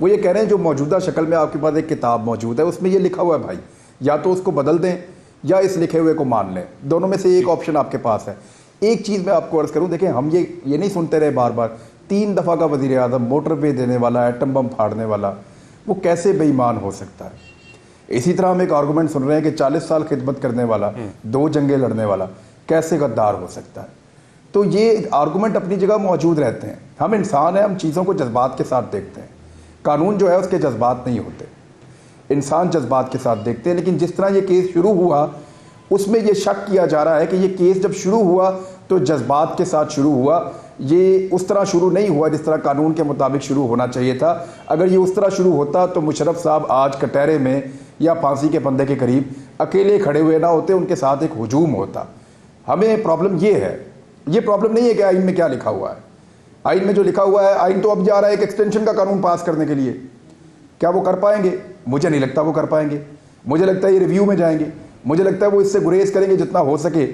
वो ये कह रहे हैं जो मौजूदा शक्ल में आपके पास एक किताब मौजूद है, उसमें ये लिखा हुआ है भाई, या तो उसको बदल दें या इस लिखे हुए को मान लें। दोनों में से एक ऑप्शन आपके पास है। एक चीज़ मैं आपको अर्ज़ करूं, देखें हम ये नहीं सुनते रहे बार बार 3 दफ़ा का वज़ीर आज़म, मोटर पे देने वाला, एटम बम फाड़ने वाला, वो कैसे बेईमान हो सकता है। इसी तरह हम एक आर्गूमेंट सुन रहे हैं कि 40 साल खिदमत करने वाला, 2 जंगें लड़ने वाला कैसे गद्दार हो सकता है। तो ये आर्गूमेंट अपनी जगह मौजूद रहते हैं। हम इंसान हैं, हम चीज़ों को जज्बात के साथ देखते हैं। कानून जो है उसके जज्बात नहीं होते, इंसान जज्बात के साथ देखते हैं। लेकिन जिस तरह ये केस शुरू हुआ उसमें ये शक किया जा रहा है कि ये केस जब शुरू हुआ तो जज्बात के साथ शुरू हुआ, ये उस तरह शुरू नहीं हुआ जिस तरह कानून के मुताबिक शुरू होना चाहिए था। अगर ये उस तरह शुरू होता तो मुशर्रफ साहब आज कटहरे में या फांसी के फंदे के करीब अकेले खड़े हुए ना होते, उनके साथ एक हुजूम होता। हमें प्रॉब्लम ये है, ये प्रॉब्लम नहीं है कि आइन में क्या लिखा हुआ है। आइन में जो लिखा हुआ है, आइन तो अब जा रहा है एक एक्सटेंशन का कानून पास करने के लिए। क्या वो कर पाएंगे? मुझे नहीं लगता वो कर पाएंगे। मुझे लगता है ये रिव्यू में जाएंगे। मुझे लगता है वो इससे गुरेज करेंगे जितना हो सके,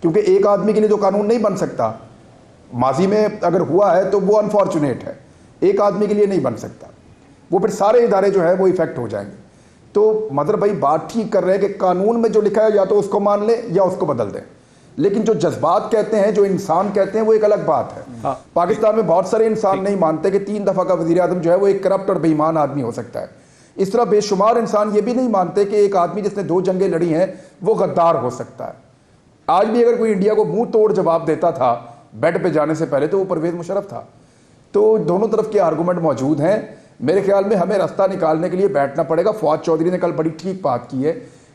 क्योंकि एक आदमी के लिए जो कानून नहीं बन सकता, माजी में अगर हुआ है तो वो अनफॉर्चुनेट है, एक आदमी के लिए नहीं बन सकता। वो फिर सारे इदारे जो है वो इफेक्ट हो जाएंगे। तो मदर भाई बात ठीक कर रहे हैं कि कानून में जो लिखा है या तो उसको मान लें या उसको बदल दें। लेकिन जो जज्बात कहते हैं, जो इंसान कहते हैं, वो एक अलग बात है। पाकिस्तान में बहुत सारे इंसान नहीं मानते कि 3 दफ़ा का वज़ीर आज़म जो है वो एक करप्ट और बेईमान आदमी हो सकता है। इस तरह बेशुमार इंसान ये भी नहीं मानते कि एक आदमी जिसने 2 जंगें लड़ी हैं वो गद्दार हो सकता है। आज भी अगर कोई इंडिया को मुंह तोड़ जवाब देता था बेड पे जाने से पहले तो वो परवेज़ मुशर्रफ था। तो दोनों तरफ के आर्गूमेंट मौजूद हैं। मेरे ख्याल में हमें रास्ता निकालने के लिए बैठना पड़ेगा। फवाद चौधरी ने कल बड़ी ठीक बात की है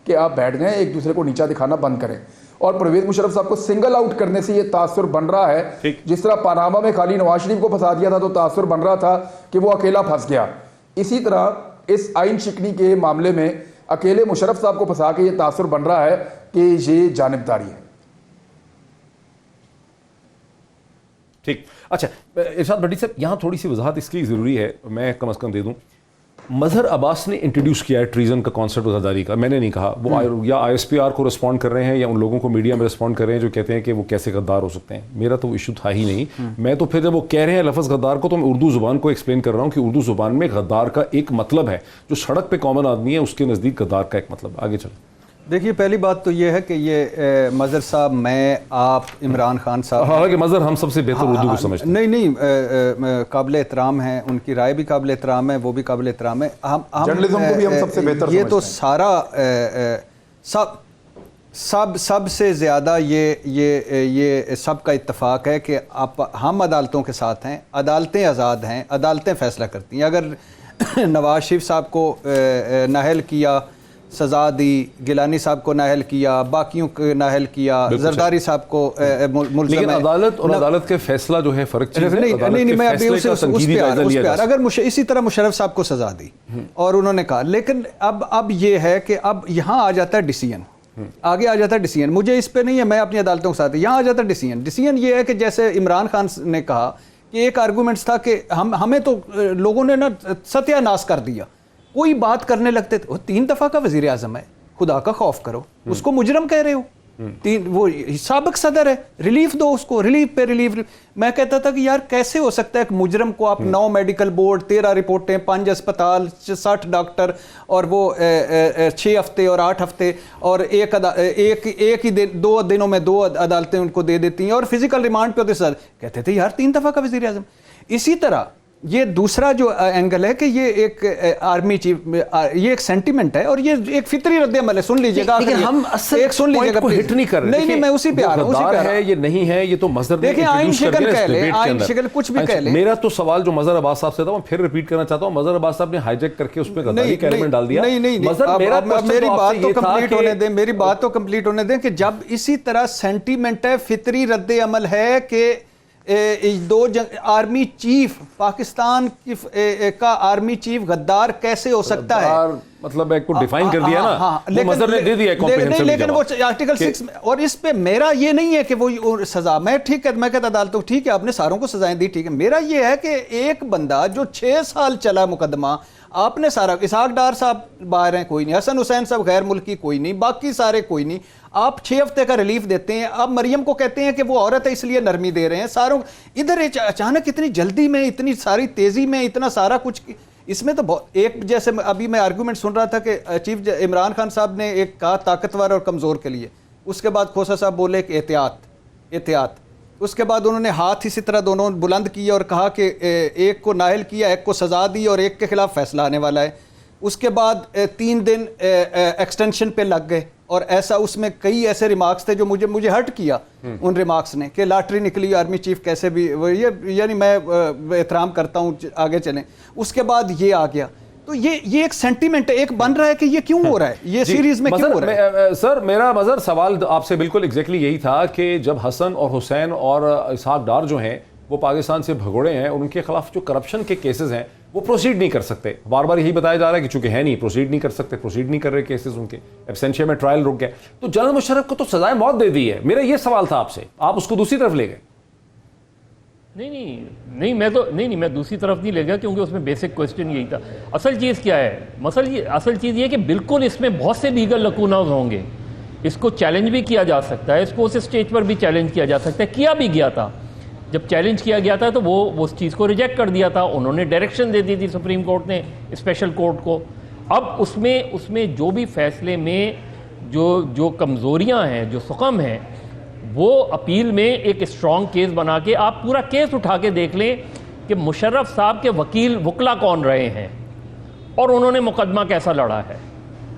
कि आप बैठ जाएं, एक दूसरे को नीचा दिखाना बंद करें। और परवेज़ मुशर्रफ साहब को सिंगल आउट करने से ये तासुर बन रहा है, जिस तरह पानामा में खाली नवाज शरीफ को फंसा दिया था तो तासुर बन रहा था कि वो अकेला फंस गया। इसी तरह इस आइन शिकनी के मामले में अकेले मुशर्रफ साहब को फंसा के ये तासुर बन रहा है कि ये जानिबदारी है। ठीक, अच्छा इरशाद भट्टी साहब, यहाँ थोड़ी सी वजाहत इसकी ज़रूरी है, मैं कम अज़ कम दे दूँ। मजहर अब्बास ने इंट्रोड्यूस किया है ट्रीज़न का कॉन्सेप्ट गद्दारी का, मैंने नहीं कहा। वो या ISPR को रिस्पॉन्ड कर रहे हैं या उन लोगों को मीडिया में रिस्पॉन्ड कर रहे हैं जो कहते हैं कि वो कैसे गद्दार हो सकते हैं। मेरा तो इशू था ही नहीं। मैं तो फिर जब वो कह रहे हैं लफ्ज़ गद्दार को, तो मैं उर्दू ज़ुबान को एक्सप्लेन कर रहा हूँ कि उर्दू ज़ुबान में गद्दार का एक मतलब है, जो सड़क पर कॉमन आदमी है उसके नज़दीक गद्दार का एक मतलब। आगे चलें। देखिए, पहली बात तो ये है कि ये मज़हर साहब, मैं, आप, इमरान खान साहब, हालांकि मज़हर हम सबसे बेहतर उर्दू को समझते हैं। नहीं, काबिल एहतराम है, उनकी राय भी काबिल एहतराम है, वो भी काबिल एहतराम है। हम जर्नलिज्म को भी हम सबसे बेहतर ये तो सारा सबसे ज़्यादा ये सब का इत्तफाक है कि हम अदालतों के साथ हैं, अदालतें आज़ाद हैं, अदालतें फ़ैसला करती हैं। अगर नवाज शरीफ साहब को नाअहल किया सज़ा दी, गिलानी साहब को नाअहल किया, बाकियों को नाअहल किया, जरदारी साहब को मुल्ज़म लेकिन है। अदालत और अदालत के फैसला जो है फ़र्क चीज़ है। नहीं, मैं अभी उस पे आ रहा हूं। अगर इसी तरह मुशर्रफ साहब को सज़ा दी और उन्होंने कहा, लेकिन अब ये है कि अब यहाँ आ जाता है डिसीजन, आगे आ जाता है डिसीजन। मुझे इस पे नहीं है, मैं अपनी अदालतों के साथ, यहाँ आ जाता है डिसीजन। डिसीजन ये है कि जैसे इमरान खान ने कहा कि एक आर्गूमेंट्स था कि हमें तो लोगों ने ना सत्यानाश कर दिया, कोई बात करने लगते थे। वो 3 दफ़ा का वज़ीर आज़म है, खुदा का खौफ करो, उसको मुजरम कह रहे हो। वो साबिक सदर है, रिलीफ दो उसको, रिलीफ पे रिलीफ। मैं कहता था कि यार कैसे हो सकता है कि मुजरम को आप 9 मेडिकल बोर्ड, 13 रिपोर्टें, 5 अस्पताल, 60 डॉक्टर और वो 6 हफ्ते और 8 हफ्ते और एक ही दिन, 2 दिनों में 2 अदालतें उनको दे देती हैं और फिजिकल रिमांड पे होते सर। कहते थे यार 3 दफ़ा का वज़ीर आज़म। इसी तरह ये दूसरा जो एंगल है कि ये एक आर्मी चीफ, ये एक सेंटिमेंट है और ये एक फितरी रद्द-ए-अमल है। सुन लीजिएगा, हम एक सुन लीजिएगा, को हिट नहीं कर रहे। नहीं, मैं उसी पे आ रहा हूं, उसी पे है, ये नहीं है, ये तो मजहर देखिए आइन शिकल कह ले, आइन शिकल कुछ भी कह ले। मेरा तो सवाल जो मजहर अब्बास साहब से था, मैं फिर रिपीट करना चाहता हूं। मजहर अब्बास साहब ने हाईजैक करके उसमें गद्दारी का एलिमेंट डाल दिया। नहीं, मेरी बात तो कंप्लीट होने दें, मेरी बात तो कंप्लीट होने दें कि जब इसी तरह सेंटिमेंट है, फितरी रद्द-ए-अमल है कि आर्मी चीफ पाकिस्तान का आर्मी चीफ गद्दार कैसे हो सकता है, मतलब एक को डिफाइन कर दिया ना, मजहर ने दे दिया कॉम्प्रिहेंसिव। लेकिन वो आर्टिकल 6 और इस पे मेरा ये नहीं है कि वो सजा, मैं ठीक है, मैं कहता अदालतों ठीक है आपने सारों को सजाएं दी, ठीक है। मेरा ये है कि एक बंदा जो 6 साल चला मुकदमा, आपने सारा, इसहाक डार साहब बाहर हैं, कोई नहीं, हसन हुसैन साहब गैर मुल्की, कोई नहीं, बाकी सारे कोई नहीं, आप 6 हफ्ते का रिलीफ देते हैं। आप मरियम को कहते हैं कि वो औरत है इसलिए नरमी दे रहे हैं सारों। इधर अचानक इतनी जल्दी में, इतनी सारी तेजी में, इतना सारा कुछ, इसमें तो बहुत एक, जैसे अभी मैं आर्गूमेंट सुन रहा था कि चीफ इमरान खान साहब ने एक कहा ताकतवर और कमज़ोर के लिए, उसके बाद खोसा साहब बोले कि एहतियात, उसके बाद उन्होंने हाथ इसी तरह दोनों बुलंद किए और कहा कि एक को नाअहल किया, एक को सज़ा दी और एक के खिलाफ फैसला आने वाला है। उसके बाद 3 दिन एक्सटेंशन पे लग गए और ऐसा, उसमें कई ऐसे रिमार्क्स थे जो मुझे हर्ट किया उन रिमार्क्स ने, कि लॉटरी निकली आर्मी चीफ कैसे भी, ये यानी मैं एहतराम करता हूँ, आगे चलें। उसके बाद ये आ गया, तो ये एक सेंटीमेंट एक बन रहा है कि ये क्यों हो रहा है, ये सीरीज में क्यों हो रहा है। सर मेरा मजहर सवाल आपसे बिल्कुल एग्जैक्टली यही था कि जब हसन और हुसैन और इसहाक डार जो हैं वो पाकिस्तान से भगोड़े हैं और उनके खिलाफ जो करप्शन के केसेस हैं वो प्रोसीड नहीं कर सकते, बार बार यही बताया जा रहा है कि चूंकि है नहीं, प्रोसीड नहीं कर सकते, प्रोसीड नहीं कर रहे केसेस, उनके एब्सेंशिया में ट्रायल रुक गया, तो जनरल मुशर्रफ को तो सजाए मौत दे दी है। मेरा ये सवाल था आपसे, आप उसको दूसरी तरफ ले गए। नहीं, मैं दूसरी तरफ नहीं ले गया, क्योंकि उसमें बेसिक क्वेश्चन यही था। असल चीज़ क्या है, असल चीज़ ये है कि बिल्कुल इसमें बहुत से लीगल लकूनाज होंगे, इसको चैलेंज भी किया जा सकता है, इसको उस स्टेज पर भी चैलेंज किया जा सकता है, किया भी गया था। जब चैलेंज किया गया था तो वो उस चीज़ को रिजेक्ट कर दिया था, उन्होंने डायरेक्शन दे दी थी सुप्रीम कोर्ट ने स्पेशल कोर्ट को। अब उसमें जो भी फैसले में जो कमज़ोरियाँ हैं, जो सुकम हैं, वो अपील में एक स्ट्रॉन्ग केस बना के आप पूरा केस उठा के देख लें कि मुशर्रफ साहब के वकीला कौन रहे हैं और उन्होंने मुकदमा कैसा लड़ा है।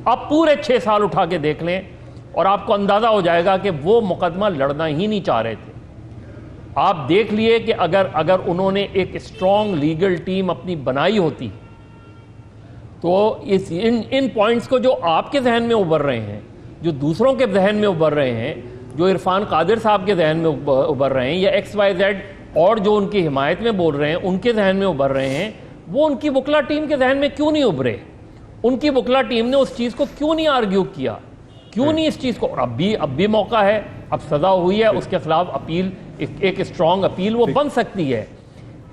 आप पूरे 6 साल उठा के देख लें और आपको अंदाज़ा हो जाएगा कि वो मुकदमा लड़ना ही नहीं चाह रहे थे। आप देख लिए कि अगर उन्होंने एक स्ट्रॉन्ग लीगल टीम अपनी बनाई होती तो इन पॉइंट्स को जो आपके जहन में उभर रहे हैं, जो दूसरों के जहन में उभर रहे हैं, जो इरफान कादिर साहब के जहन में उभर रहे हैं, या XYZ और जो उनकी हिमायत में बोल रहे हैं उनके जहन में उभर रहे हैं, वो उनकी वकला टीम के जहन में क्यों नहीं उभरे? उनकी वकला टीम ने उस चीज़ को क्यों नहीं आर्ग्यू किया, क्यों नहीं इस चीज़ को? और अब भी मौका है, अब सज़ा हुई है, उसके खिलाफ अपील, एक स्ट्रॉन्ग अपील वो बन सकती है।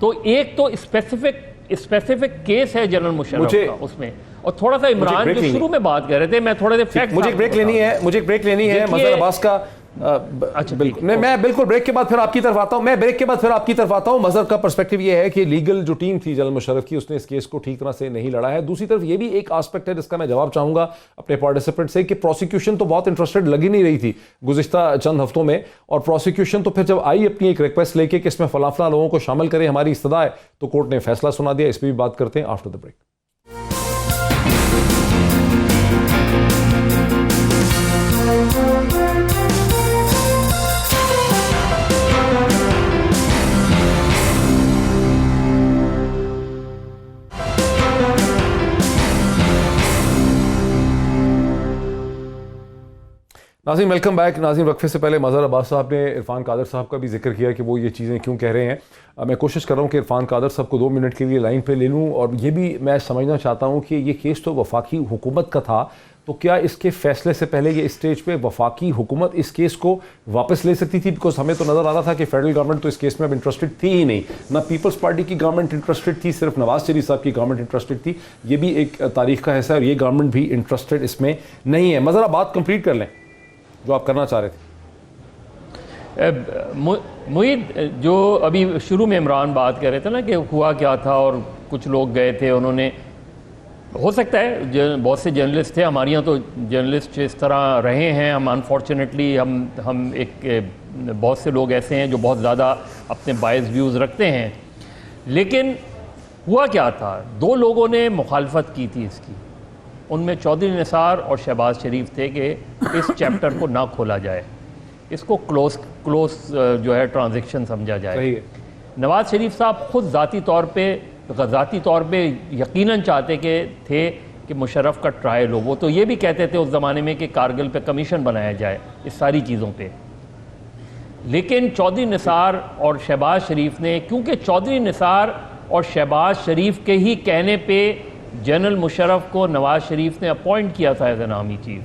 तो एक तो स्पेसिफिक केस है जनरल मुशर्रफ का उसमें, और थोड़ा सा इमरान जो शुरू में बात कर रहे थे, मैं थोड़े से फैक्ट, मुझे एक ब्रेक लेनी है मजहर अब्बास का। अच्छा बिल्कुल, मैं बिल्कुल ब्रेक के बाद फिर आपकी तरफ आता हूं। मजहर का पर्सपेक्टिव ये है कि लीगल जो टीम थी जनरल मुशर्रफ की, उसने इस केस को ठीक तरह से नहीं लड़ा है। दूसरी तरफ ये भी एक एस्पेक्ट है जिसका मैं जवाब चाहूंगा अपने पार्टिसिपेंट से, कि प्रोसिक्यूशन तो बहुत इंटरेस्टेड लग ही नहीं रही थी गुज़िश्ता चंद हफ्तों में, और प्रोसिक्यूशन तो फिर जब आई अपनी एक रिक्वेस्ट लेके कि इसमें फलाफला लोगों को शामिल करें, हमारी इस्तदा है, तो कोर्ट ने फैसला सुना दिया। इस पर भी बात करते हैं आफ्टर द ब्रेक। नाज़रीन वेलकम बैक। नाज़रीन वक्फे से पहले मज़हर अब्बास साहब ने इरफान कादर साहब का भी जिक्र किया कि वो ये चीज़ें क्यों कह रहे हैं। मैं कोशिश कर रहा हूँ कि इरफान कादर साहब को 2 मिनट के लिए लाइन पे ले लूँ, और ये भी मैं समझना चाहता हूँ कि ये केस तो वफाकी हुकूमत का था, तो क्या इसके फैसले से पहले ये स्टेज पे वफाकी हुकूमत इस केस को वापस ले सकती थी? बिकॉज हमें तो नज़र आ रहा था कि फेडरल गवर्नमेंट तो इस केस में अब इंटरेस्टेड थी ही नहीं, ना पीपल्स पार्टी की गवर्नमेंट इंटरेस्टेड थी, सिर्फ नवाज शरीफ साहब की गवर्नमेंट इंटरेस्टेड थी। ये भी एक तारीख का हिस्सा है, और ये गवर्नमेंट भी इंटरेस्टेड इसमें नहीं है। मज़रा बात कंप्लीट कर लें जो आप करना चाह रहे थे। मुईद, जो अभी शुरू में इमरान बात कर रहे थे ना कि हुआ क्या था और कुछ लोग गए थे, उन्होंने, हो सकता है बहुत से जर्नलिस्ट थे, हमारे यहाँ तो जर्नलिस्ट इस तरह रहे हैं, हम अनफॉर्चुनेटली हम एक बहुत से लोग ऐसे हैं जो बहुत ज़्यादा अपने बायस व्यूज़ रखते हैं। लेकिन हुआ क्या था, 2 लोगों ने मुखालफत की थी इसकी, उनमें चौधरी निसार और शहबाज शरीफ थे कि इस चैप्टर को ना खोला जाए, इसको क्लोज जो है ट्रांजैक्शन समझा जाए। नवाज शरीफ साहब खुद ज़ाती तौर पे यकीनन चाहते थे कि मुशर्रफ का ट्रायल हो। वो तो ये भी कहते थे उस ज़माने में कि कारगिल पे कमीशन बनाया जाए इस सारी चीज़ों पे। लेकिन चौधरी निसार और शहबाज शरीफ ने, क्योंकि चौधरी निसार और शहबाज शरीफ के ही कहने पे जनरल मुशर्रफ को नवाज शरीफ ने अपॉइंट किया था एज एन आर्मी चीफ,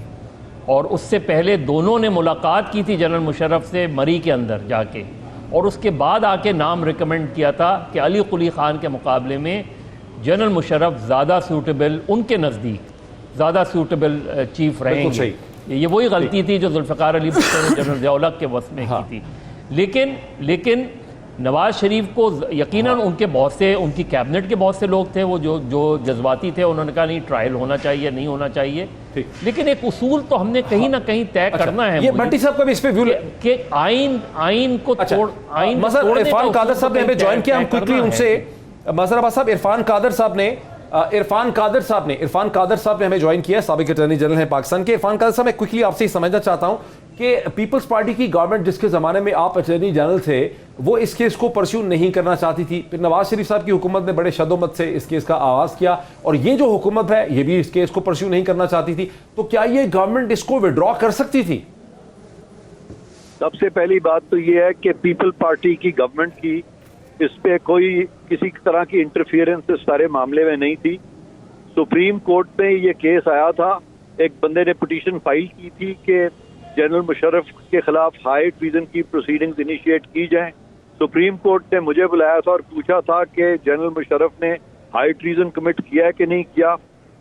और उससे पहले दोनों ने मुलाकात की थी जनरल मुशर्रफ से मरी के अंदर जाके, और उसके बाद आके नाम रिकमेंड किया था कि अली कुली ख़ान के मुकाबले में जनरल मुशर्रफ ज़्यादा सूटेबल, उनके नज़दीक ज़्यादा सूटेबल चीफ रहेंगे। ये वही गलती थी जो जुल्फ़िकार अली भुट्टो ने जनरल ज़िया-उल-हक़ के वक्त में की थी। लेकिन नवाज शरीफ को यकीनन उनके बहुत से, उनकी कैबिनेट के बहुत से लोग थे वो जो जज्बाती थे, उन्होंने कहा नहीं ट्रायल होना चाहिए, नहीं होना चाहिए। लेकिन एक उसूल तो हमने कहीं ना कहीं तय करना है। ये भट्टी साहब का भी इस पे व्यू कि आइन को तोड़, आइन मज़हर इरफान कादर साहब ने हमें ज्वाइन किया, हम क्विकली उनसे, मज़हर अब्बास साहब, इरफान कादर साहब ने हमें ज्वाइन किया, साबिक अटॉर्नी जनरल हैं पाकिस्तान के। इरफान कादर साहब, मैं क्विकली आपसे समझना चाहता हूं कि पीपल्स पार्टी की गवर्नमेंट जिसके ज़माने में आप अटॉर्नी जनरल थे, वो इस केस को परस्यू नहीं करना चाहती थी। फिर नवाज शरीफ साहब की हुकूमत ने बड़े शद्दोमत से इस केस का आगाज़ किया, और ये जो हुकूमत है ये भी इस केस को परस्यू नहीं करना चाहती थी। तो क्या ये गवर्नमेंट इसको विड्रॉ कर सकती थी? सबसे पहली बात तो ये है कि पीपल पार्टी की गवर्नमेंट की इस पे कोई किसी तरह की इंटरफियरेंस इस सारे मामले में नहीं थी। सुप्रीम कोर्ट में ये केस आया था, एक बंदे ने पिटीशन फाइल की थी कि जनरल मुशर्रफ के खिलाफ हाई ट्रीजन की प्रोसीडिंग्स इनिशिएट की जाएं। सुप्रीम कोर्ट ने मुझे बुलाया था और पूछा था कि जनरल मुशर्रफ ने हाई ट्रीजन कमिट किया है कि नहीं किया।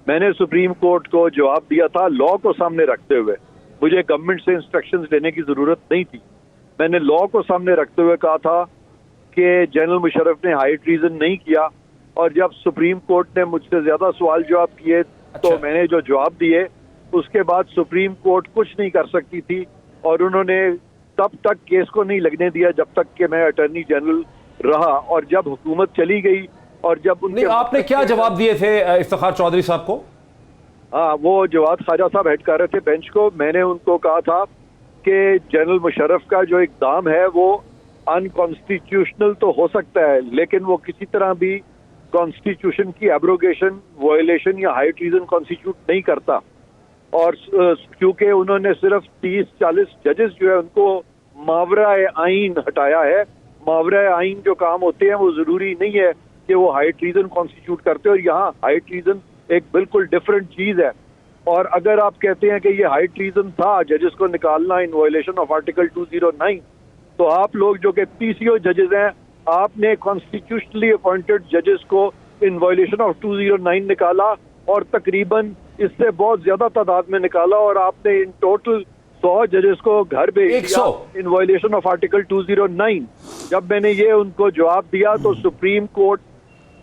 मैंने सुप्रीम कोर्ट को जवाब दिया था लॉ को सामने रखते हुए, मुझे गवर्नमेंट से इंस्ट्रक्शंस लेने की जरूरत नहीं थी। मैंने लॉ को सामने रखते हुए कहा था कि जनरल मुशर्रफ ने हाई ट्रीजन नहीं किया, और जब सुप्रीम कोर्ट ने मुझसे ज्यादा सवाल जवाब किए तो मैंने जो जवाब दिए, उसके बाद सुप्रीम कोर्ट कुछ नहीं कर सकती थी, और उन्होंने तब तक केस को नहीं लगने दिया जब तक कि मैं अटॉर्नी जनरल रहा। और जब हुकूमत चली गई और जब उनके, आपने क्या जवाब दिए थे इफ्तिखार चौधरी साहब को? हाँ, वो जवाब ख्वाजा साहब हेड कर रहे थे बेंच को। मैंने उनको कहा था कि जनरल मुशर्रफ का जो इक़दाम है वो अनकॉन्स्टिट्यूशनल तो हो सकता है, लेकिन वो किसी तरह भी कॉन्स्टिट्यूशन की एब्रोगेशन, वायलेशन या हाई ट्रीजन कॉन्स्टिट्यूट नहीं करता। और क्योंकि उन्होंने सिर्फ 30-40 जजेस जो है उनको मावरा आइन हटाया है। मावरा आइन जो काम होते हैं वो जरूरी नहीं है कि वो हाई ट्रीजन कॉन्स्टिट्यूट करते हैं, और यहाँ हाई ट्रीजन एक बिल्कुल डिफरेंट चीज है। और अगर आप कहते हैं कि ये हाई ट्रीजन था जजेस को निकालना इन वायलेशन ऑफ आर्टिकल 209, तो आप लोग जो कि पीसीओ जजेस हैं, आपने कॉन्स्टिट्यूशनली अपॉइंटेड जजेस को इन वायलेशन ऑफ 209 निकाला, और तकरीबन इससे बहुत ज्यादा तादाद में निकाला, और आपने इन टोटल 100 जजेस को घर भेज दिया इन वायलेशन ऑफ आर्टिकल 209। जब मैंने ये उनको जवाब दिया तो सुप्रीम कोर्ट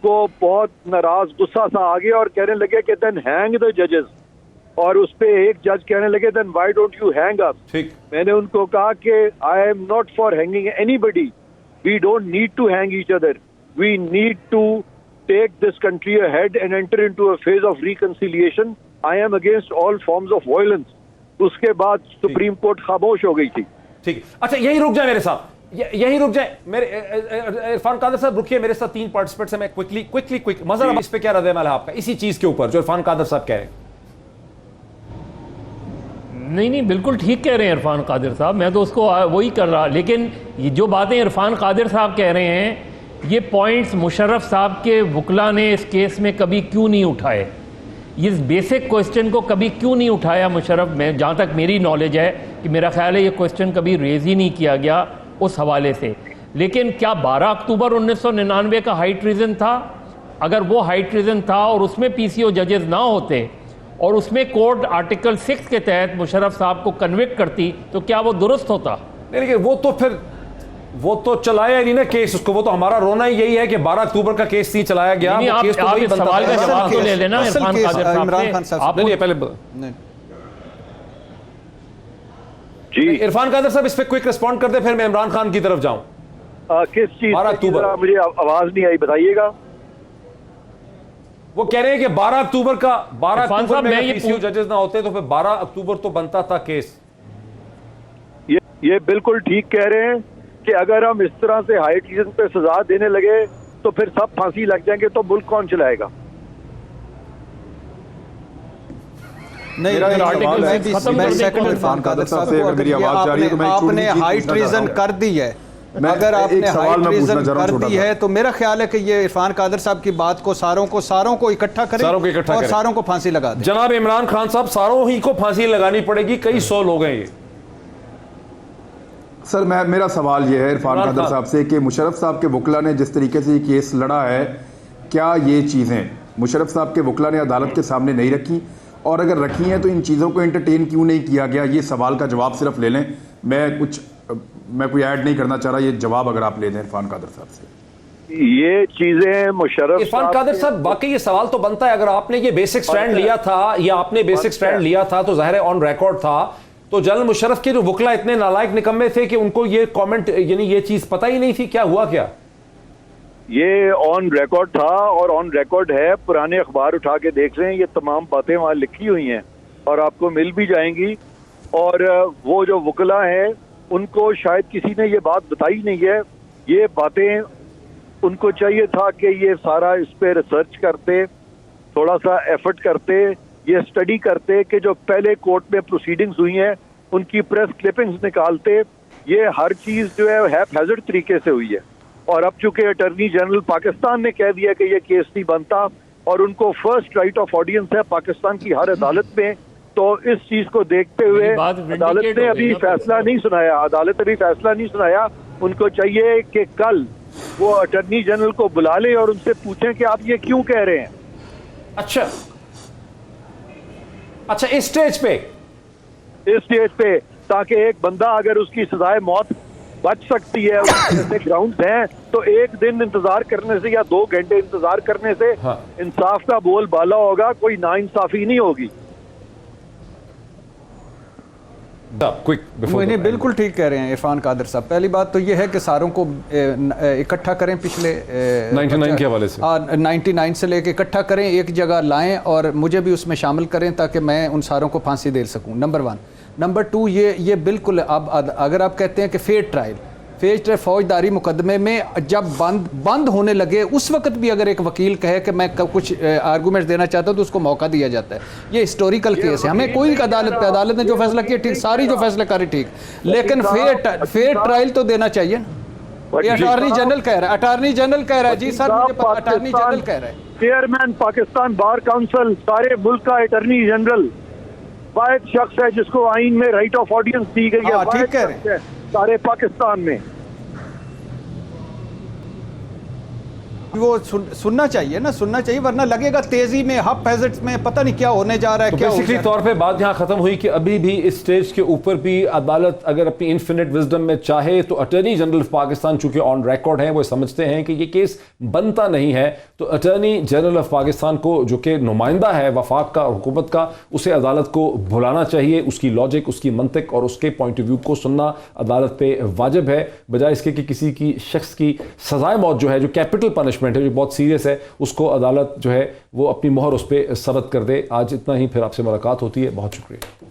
को बहुत नाराज, गुस्सा सा आ गया और कहने लगे कि देन हैंग द जजेस, और उस पे एक जज कहने लगे then why don't you hang us. मैंने उनको कहा कि I am not for hanging anybody, we don't need to hang each other, we need to take this country ahead and enter into a phase of reconciliation. I am against all forms of violence. उसके बाद supreme court खामोश हो गई थी। ठीक, अच्छा यही रुक जाए मेरे साथ, यही रुक जाए मेरे इरफान कादर साहब, रुकिए मेरे साथ। 3 पार्टिसिपेंट्स हैं, मैं क्विक मज़हर इस पे क्या रद्द-ए-अमल है आपका इसी चीज के ऊपर जो इरफान कादर साहब कह रहे हैं? नहीं, बिल्कुल ठीक कह रहे हैं इरफान कादिर साहब, मैं तो उसको वही कर रहा, लेकिन ये जो बातें इरफान कादिर साहब कह रहे हैं, ये पॉइंट्स मुशर्रफ साहब के वकला ने इस केस में कभी क्यों नहीं उठाए? इस बेसिक क्वेश्चन को कभी क्यों नहीं उठाया मुशर्रफ में? जहाँ तक मेरी नॉलेज है कि मेरा ख्याल है ये क्वेश्चन कभी रेज ही नहीं किया गया उस हवाले से। लेकिन क्या 12 अक्टूबर 1999 का हाई ट्रीजन था? अगर वो हाई ट्रीजन था और उसमें पीसीओ जजेस ना होते और उसमें कोर्ट आर्टिकल 6 के तहत मुशर्रफ साहब को कन्विक्ट करती तो क्या वो दुरुस्त होता? नहीं, लेकिन वो तो चलाया नहीं ना केस उसको। वो तो हमारा रोना ही यही है कि 12 अक्टूबर का केस नहीं चलाया गया। नहीं, वो केस तो आप वही इस बनता सवाल था। का जवाब तो ले लेना इरफान कादिर इमरान खान साहब साहब से। नहीं, पहले नहीं। जी इरफान कादिर साहब इस पे क्विक रिस्पॉन्ड कर दे, फिर मैं इमरान खान की तरफ जाऊं। किस चीज 12 की? अक्टूबर। जरा मुझे आवाज नहीं आई, बताइएगा। वो कह रहे हैं कि 12 अक्टूबर का 12 इरफान अक्टूबर साहब, में मैं ये पीसीयू जजेस ना होते तो फिर 12 अक्टूबर तो बनता था केस। ये बिल्कुल ठीक कह रहे हैं कि अगर हम इस तरह से हाई ट्रीजन पे सजा देने लगे तो फिर सब फांसी लग जाएंगे, तो मुल्क कौन चलाएगा? नहीं, मेरा एक सवाल है। खत्म मैं कर दे सेकंड कौन इरफान कादिर साहब से को, अगर मेरी अगर आवाज जा रही है तो मैं एक छोटी आपने सी चीज हाई पूछना ट्रीजन चाहता हूं। कर दी है, मैं अगर एक आपने सवाल हाई मैं ट्रीजन पूछना चाह रहा हूं, कर दी छोटा है तो मेरा ख्याल है कि ये इरफान कादिर साहब की बात को सारों को इकट्ठा करें और सारों को फांसी लगा दें। जनाब इमरान खान साहब, सारों ही को फांसी लगानी पड़ेगी। कई 100 लोग हैं ये। सर मेरा सवाल ये है इरफान कादिर साहब से कि मुशर्रफ साहब के वकला ने जिस तरीके से ये केस लड़ा है, क्या ये चीज़ें मुशर्रफ साहब के वकला ने अदालत के सामने नहीं रखी? और अगर रखी हैं तो इन चीज़ों को एंटरटेन क्यों नहीं किया गया? ये सवाल का जवाब सिर्फ ले लें, मैं कोई ऐड नहीं करना चाह रहा, ये जवाब अगर आप ले दें इरफान कादिर साहब से। ये चीजें मुशर्रफ इरफान कादिर साहब, वाकई ये सवाल तो बनता है, अगर आपने ये बेसिक स्टैंड लिया था या आपने बेसिक स्टैंड लिया था तो जाहिर है ऑन रिकॉर्ड था, तो जनरल मुशर्रफ के जो वकला इतने नालायक निकम्मे थे कि उनको ये कमेंट यानी ये चीज पता ही नहीं थी। क्या हुआ क्या? ये ऑन रिकॉर्ड था और ऑन रिकॉर्ड है, पुराने अखबार उठा के देख लें, ये तमाम बातें वहाँ लिखी हुई हैं और आपको मिल भी जाएंगी। और वो जो वकला हैं उनको शायद किसी ने ये बात बताई नहीं है। ये बातें उनको चाहिए था कि ये सारा इस पे रिसर्च करते, थोड़ा सा एफर्ट करते, ये स्टडी करते कि जो पहले कोर्ट में प्रोसीडिंग्स हुई हैं उनकी प्रेस क्लिपिंग्स निकालते। ये हर चीज़ जो है हैज़र्ड तरीके से हुई है और अब चूंकि अटर्नी जनरल पाकिस्तान ने कह दिया कि ये केस नहीं बनता और उनको फर्स्ट राइट ऑफ ऑडियंस है पाकिस्तान की हर अदालत में, तो इस चीज को देखते हुए अदालत ने अभी फैसला नहीं सुनाया। उनको चाहिए कि कल वो अटर्नी जनरल को बुला ले और उनसे पूछें कि आप ये क्यों कह रहे हैं। अच्छा इस स्टेज पे ताकि एक बंदा अगर उसकी सजाए मौत बच सकती है, उसके ग्राउंड्स हैं, तो एक दिन इंतजार करने से या 2 घंटे इंतजार करने से इंसाफ का बोल बाला होगा, कोई नाइंसाफी नहीं होगी। नहीं, बिल्कुल ठीक कह रहे हैं इरफान कादिर साहब। पहली बात तो ये है कि सारों को इकट्ठा करें, पिछले 99 के हवाले से 99 से लेके इकट्ठा करें, एक जगह लाएं और मुझे भी उसमें शामिल करें ताकि मैं उन सारों को फांसी दे सकूं। नंबर 1। नंबर 2, ये बिल्कुल अब अगर आप कहते हैं कि फेयर ट्रायल फौजदारी मुकदमे में जब बंद होने लगे, उस वक्त भी अगर एक वकील कहे कि मैं कुछ आर्गूमेंट देना चाहता हूं तो उसको मौका दिया जाता है। ये हिस्टोरिकल केस है, हमें कोई अदालत ने जो फैसला किया ठीक, सारी जो फैसला करे ठीक, लेकिन फेयर ट्रायल तो देना चाहिए ना। ये अटॉर्नी जनरल कह रहा है, जी सर मुझे पता, अटॉर्नी जनरल कह रहा है। चेयरमैन पाकिस्तान बार काउंसिल, सारे मुल्क का अटॉर्नी जनरल वाहिद शख्स है जिसको आइन में राइट ऑफ ऑडियंस दी गई है। ठीक कह रहे हैं, सारे पाकिस्तान में वो सुनना चाहिए वरना लगेगा तेजी में हब हैजर्ड्स में पता नहीं क्या होने जा रहा है। तो क्या बेसिकली तौर पे बात यहाँ खत्म हुई कि अभी भी इस स्टेज के ऊपर भी अदालत अगर अपनी इन्फिनिट विजडम में चाहे तो अटर्नी जनरल ऑफ पाकिस्तान चूंकि ऑन रिकॉर्ड है, वो समझते हैं कि ये केस बनता नहीं है, तो अटर्नी जनरल ऑफ पाकिस्तान को जो कि नुमाइंदा है वफाक का, हुकूमत का, उसे अदालत को बुलाना चाहिए। उसकी लॉजिक, उसकी मंतिक और उसके पॉइंट ऑफ व्यू को सुनना अदालत पे वाजिब है, बजाय इसके कि किसी की शख्स की सजाए मौत जो है, जो कैपिटल पनिशमेंट है, जो बहुत सीरियस है, उसको अदालत जो है वो अपनी मोहर उस पर सबत कर दे। आज इतना ही, फिर आपसे मुलाकात होती है। बहुत शुक्रिया।